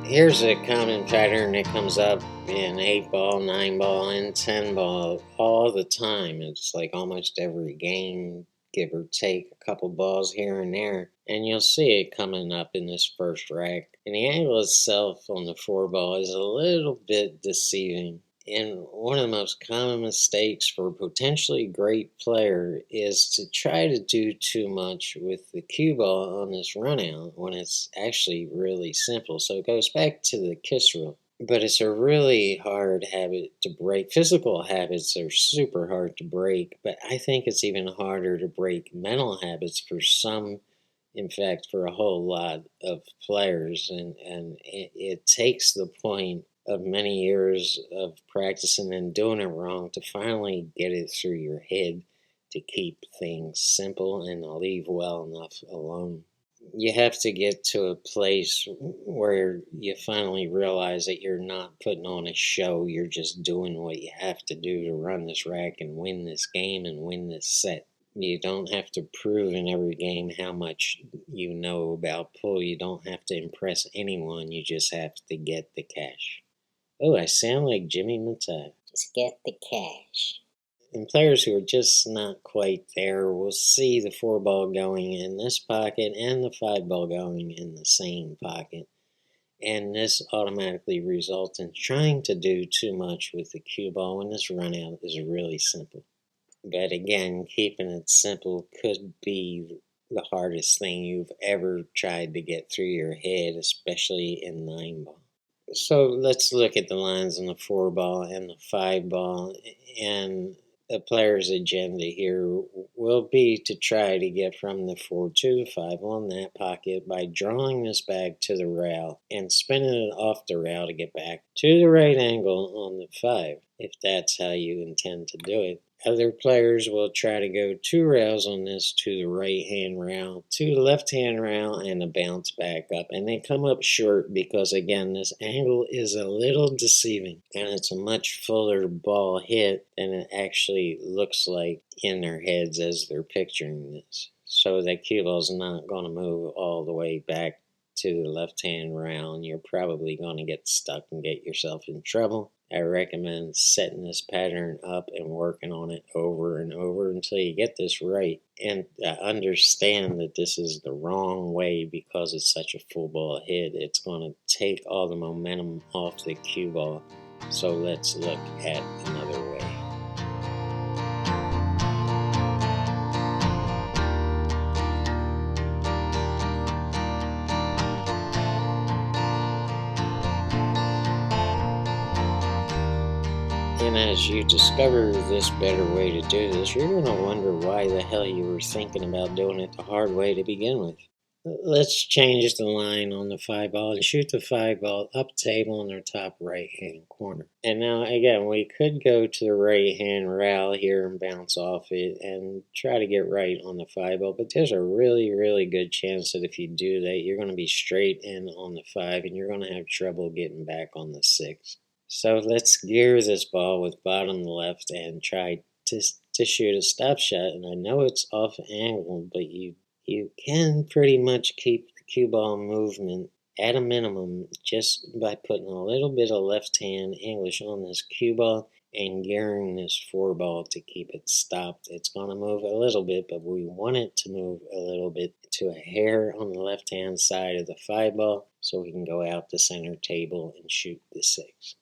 Here's a common pattern that comes up in 8 ball, 9 ball, and 10 ball all the time. It's like almost every game, give or take a couple balls here and there. And you'll see it coming up in this first rack. And the angle itself on the 4 ball is a little bit deceiving. And one of the most common mistakes for a potentially great player is to try to do too much with the cue ball on this run out when it's actually really simple. So it goes back to the kiss rule. But it's a really hard habit to break. Physical habits are super hard to break, but I think it's even harder to break mental habits for some, in fact, for a whole lot of players. And it takes the point of many years of practicing and doing it wrong to finally get it through your head to keep things simple and to leave well enough alone. You have to get to a place where you finally realize that you're not putting on a show, you're just doing what you have to do to run this rack and win this game and win this set. You don't have to prove in every game how much you know about pool. You don't have to impress anyone, you just have to get the cash. Oh, I sound like Jimmy Matai. Just get the cash. And players who are just not quite there will see the 4 ball going in this pocket and the 5 ball going in the same pocket. And this automatically results in trying to do too much with the cue ball when this run out is really simple. But again, keeping it simple could be the hardest thing you've ever tried to get through your head, especially in 9 ball. So let's look at the lines on the 4 ball and the 5 ball. And the player's agenda here will be to try to get from the 4 to the 5 on that pocket by drawing this back to the rail and spinning it off the rail to get back to the right angle on the 5, if that's how you intend to do it. Other players will try to go 2 rails on this to the right-hand rail, to the left-hand rail, and a bounce back up. And they come up short because, again, this angle is a little deceiving. And it's a much fuller ball hit than it actually looks like in their heads as they're picturing this. So that cue ball's not going to move all the way back to the left-hand rail, and you're probably going to get stuck and get yourself in trouble. I recommend setting this pattern up and working on it over and over until you get this right. And understand that this is the wrong way because it's such a full ball hit. It's going to take all the momentum off the cue ball. So let's look at another way. And as you discover this better way to do this, you're going to wonder why the hell you were thinking about doing it the hard way to begin with. Let's change the line on the 5 ball and shoot the 5 ball up table in their top right-hand corner. And now, again, we could go to the right-hand rail here and bounce off it and try to get right on the 5 ball, but there's a really, really good chance that if you do that, you're going to be straight in on the 5 and you're going to have trouble getting back on the 6. So let's gear this ball with bottom left and try to shoot a stop shot. And I know it's off angle, but you can pretty much keep the cue ball movement at a minimum just by putting a little bit of left-hand English on this cue ball and gearing this 4 ball to keep it stopped. It's going to move a little bit, but we want it to move a little bit to a hair on the left-hand side of the 5 ball so we can go out the center table and shoot the 6.